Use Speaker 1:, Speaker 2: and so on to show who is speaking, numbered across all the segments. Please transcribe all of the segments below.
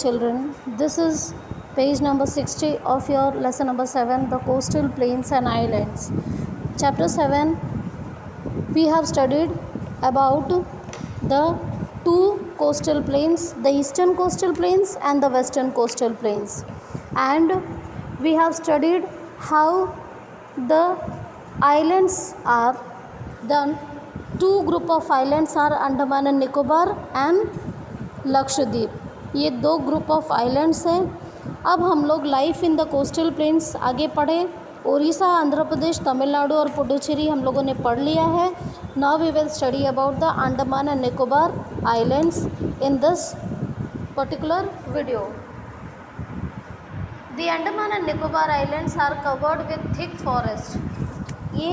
Speaker 1: children. This is page number 60 of your lesson number 7, the coastal plains and islands. Chapter 7, we have studied about the two coastal plains, the eastern coastal plains and the western coastal plains. And we have studied how the islands are done. Two group of islands are Andaman and Nicobar and Lakshadweep. ये दो group of islands हैं. अब हम लोग life in the coastal planes आगे पढ़े. उड़ीसा, आंध्र प्रदेश, तमिलनाडु और पुडुचेरी हम लोगों ने पढ़ लिया है. Now we will study about the Andaman and Nicobar islands in this particular video. The Andaman and Nicobar islands are covered with thick forest. ये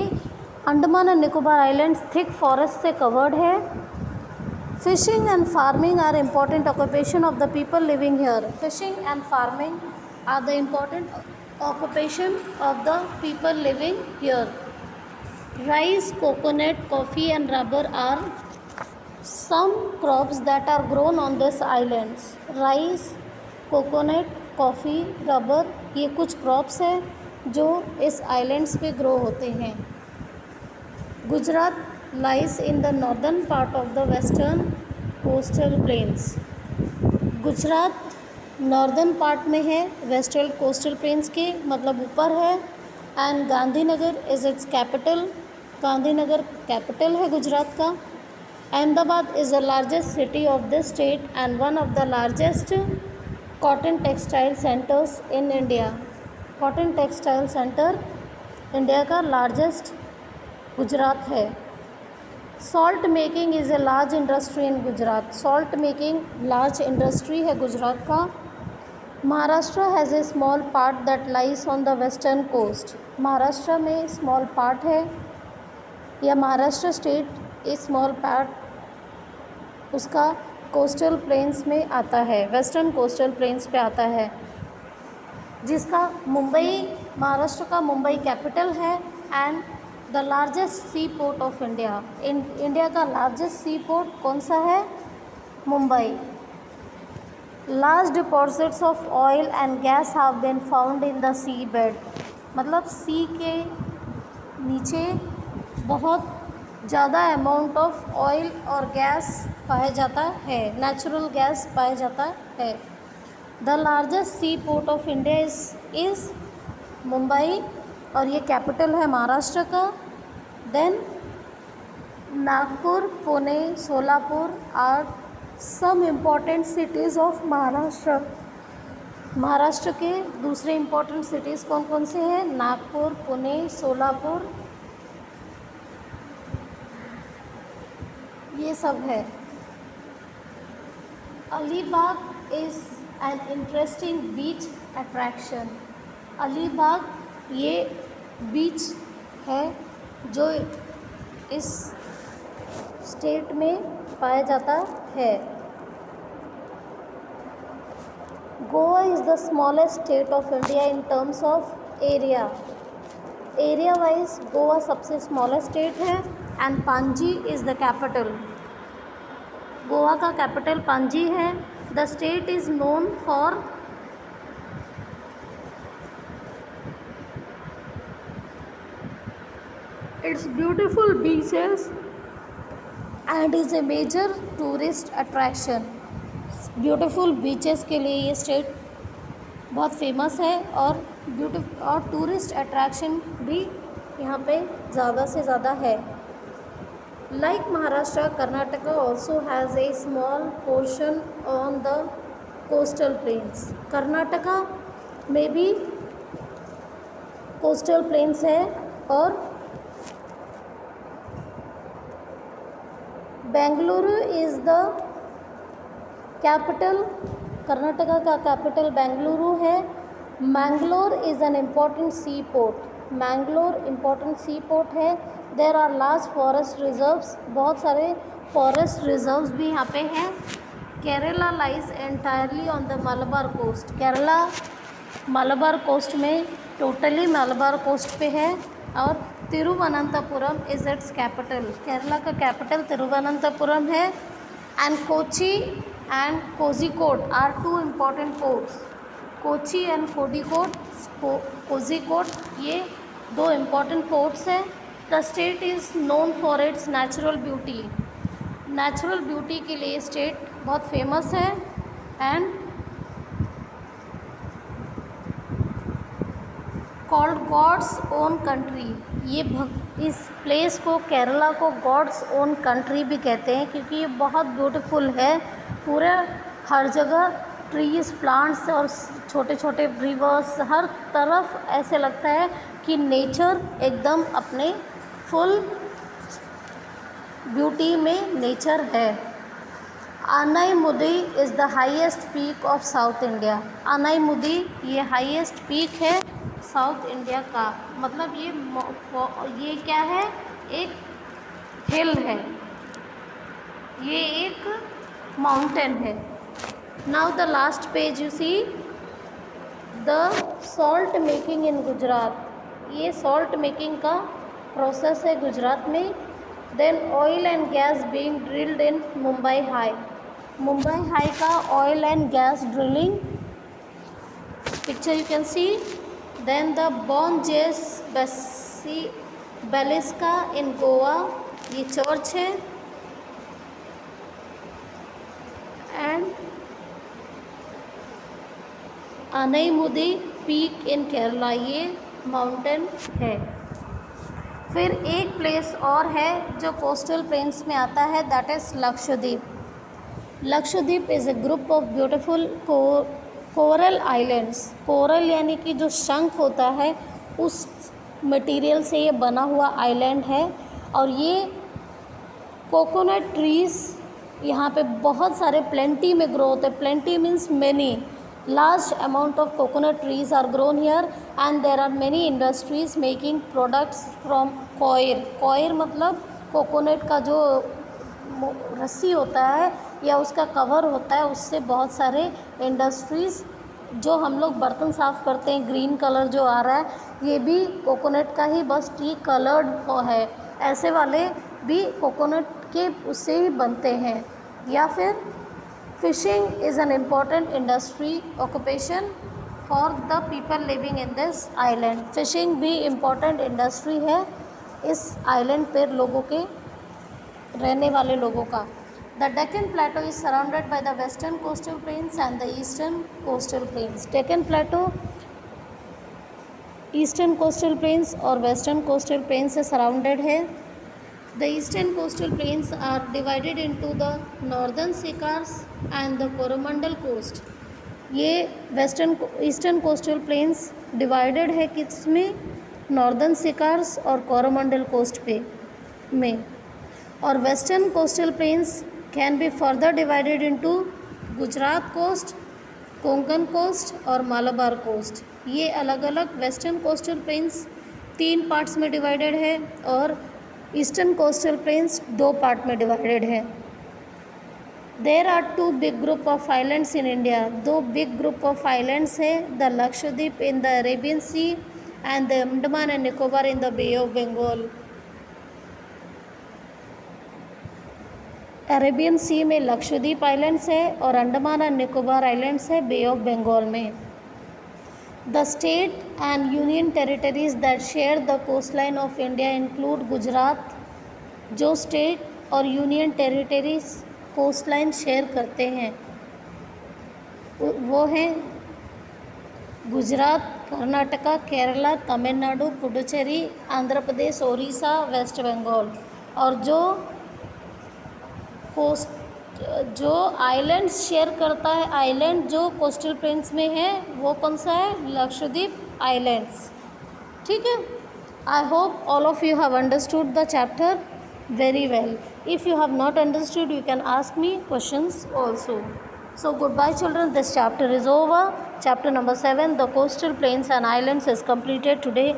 Speaker 1: Andaman and Nicobar islands thick forest से कवर्ड है. Fishing and farming are important occupation of the people living here. Fishing and farming are the important occupation of the people living here. Rice, coconut, coffee and rubber are some crops that are grown on this islands. Rice, coconut, coffee, rubber ये कुछ crops हैं जो इस islands पे grow होते हैं. Gujarat lies in the northern part of the western coastal plains. Gujarat northern part में है वेस्टर्न कोस्टल प्लेन्स के, मतलब ऊपर है. And Gandhinagar is its capital. Gandhinagar capital है गुजरात का. Ahmedabad is the largest city of this state and one of the largest cotton textile centres in India. Cotton textile centre India का largest Gujarat है. Salt making is a large industry in Gujarat. Salt making large industry है गुजरात का. Maharashtra has a small part that lies on the western coast. Maharashtra में small part है या Maharashtra state a small part उसका coastal plains में आता है, वेस्टर्न कोस्टल प्लेन्स पे आता है, जिसका मुंबई, महाराष्ट्र का मुंबई कैपिटल है. And the largest sea port of India. India का लार्जेस्ट सी पोर्ट कौन सा है? Mumbai. Large deposits of oil and gas have been found in the sea bed. मतलब सी के नीचे बहुत ज़्यादा अमाउंट ऑफ ऑयल और गैस पाया जाता है, नेचुरल गैस पाया जाता है. The largest sea port of India is Mumbai और ये कैपिटल है महाराष्ट्र का. Then Nagpur, Pune, Solapur are some important cities of Maharashtra. Maharashtra के दूसरे इम्पॉर्टेंट सिटीज़ कौन कौन से हैं? नागपुर, पुणे, सोलापुर, ये सब है. Alibag is an interesting beach attraction. Alibag ये बीच है जो इस स्टेट में पाया जाता है. Goa is the smallest state of India in terms of area. Area wise Goa सबसे स्मॉलेस्ट स्टेट है. एंड पांजी इज़ द कैपिटल. गोवा का कैपिटल पांजी है. The state is known for its beautiful beaches and is a major tourist attraction. Beautiful beaches के लिए ये state बहुत फेमस है और टूरिस्ट अट्रैक्शन भी यहाँ पे ज़्यादा से ज़्यादा है. Like Maharashtra, Karnataka also has a small portion on the coastal plains. Karnataka में भी कोस्टल प्लेन्स है और Bengaluru is the capital. Karnataka का कैपिटल बेंगलुरु है. Mangalore is an important sea port. Mangalore important sea port है. There are large forest reserves. बहुत सारे फॉरेस्ट रिजर्व्स भी यहाँ पे हैं. Kerala lies entirely on the Malabar coast. Kerala Malabar coast में टोटली मलबार कोस्ट पे है. और Thiruvananthapuram is its capital. Kerala का कैपिटल तिरुवनंतपुरम है. And Kochi and Kozhikode are two important ports. Kochi and Kozhikode ये दो इम्पॉर्टेंट पोर्ट्स हैं. The state is known for its natural beauty. Natural beauty के लिए स्टेट बहुत फेमस है. And called God's own country. ये इस प्लेस को, केरला को, गॉड्स ओन कंट्री भी कहते हैं क्योंकि ये बहुत ब्यूटीफुल है. पूरे हर जगह ट्रीज, प्लांट्स और छोटे छोटे रिवर्स, हर तरफ ऐसे लगता है कि नेचर एकदम अपने फुल ब्यूटी में नेचर है. Anaimudi is the highest peak of south India. Anaimudi ये हाईएस्ट पीक है साउथ इंडिया का. मतलब ये क्या है, एक हिल है, ये एक माउंटेन है. Now the last page you see the salt making in Gujarat. ये सॉल्ट मेकिंग का प्रोसेस है गुजरात में. Then oil and gas being drilled in Mumbai high. Mumbai high का oil and gas drilling picture you can see. Then the Bom Jesus basilica in Goa, ये church है. And Anaimudi peak in Kerala, ये mountain है. फिर एक प्लेस और है जो कोस्टल प्लेन्स में आता है, that is Lakshadweep. Lakshadweep is a group of beautiful coral islands. Coral यानी कि जो शंख होता है उस मटेरियल से ये बना हुआ आइलैंड है. और ये कोकोनट ट्रीज़ यहाँ पे बहुत सारे प्लेंटी में ग्रो होते हैं. Plenty means many. Large amount of coconut trees are grown here and there are many industries making products from coir. Coir मतलब कोकोनट का जो रस्सी होता है या उसका कवर होता है, उससे बहुत सारे इंडस्ट्रीज़, जो हम लोग बर्तन साफ़ करते हैं, ग्रीन कलर जो आ रहा है, ये भी कोकोनट का ही, बस टी कलर्ड है. ऐसे वाले भी कोकोनट के उससे ही बनते हैं. या फिर fishing is an important industry occupation for the people living in this island. Fishing भी इम्पॉर्टेंट इंडस्ट्री है इस आइलैंड पर लोगों के, रहने वाले लोगों का. The Deccan plateau is surrounded by the western coastal plains and the eastern coastal plains. Deccan plateau eastern coastal plains और वेस्टर्न कोस्टल प्लेन्स से सराउंडेड है. The eastern coastal plains are divided into the northern Circars and the Coromandel coast. ये eastern coastal plains divided है किस में, northern सिकार्स और Coromandel coast पे में. और western coastal plains can be further divided into Gujarat coast, Konkan coast और मालाबार कोस्ट. ये अलग अलग वेस्टर्न कोस्टल प्लेन्स 3 पार्ट्स में डिवाइडेड है और ईस्टर्न कोस्टल प्लेन्स 2 पार्ट में डिवाइडेड है. There are 2 big group of islands in India. 2 big group of islands है, the Lakshadweep in the Arabian sea and the Andaman and Nicobar in the bay of Bengal. Arabian सी में Lakshadweep islands है और Andaman and Nicobar islands है बे of Bengal में. The state and union territories that share the coast line of India include Gujarat. जो state और union territories coast line शेयर करते हैं वो हैं गुजरात, कर्नाटका, केरला, तमिलनाडु, पुडुचेरी, आंध्र प्रदेश, ओडिशा, वेस्ट बंगाल. और जो आइलैंड्स शेयर करता है, आइलैंड जो कोस्टल प्लेन्स में है, वो कौन सा है, लक्षद्वीप आइलैंड्स. ठीक है. I hope all of you have understood the chapter very well. If you have not understood, you can ask me questions also. So goodbye children, this chapter is over. Chapter number 7, the coastal plains and islands, is completed today.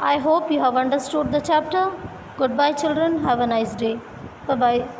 Speaker 1: I hope you have understood the chapter. Goodbye children, have a nice day. Bye bye.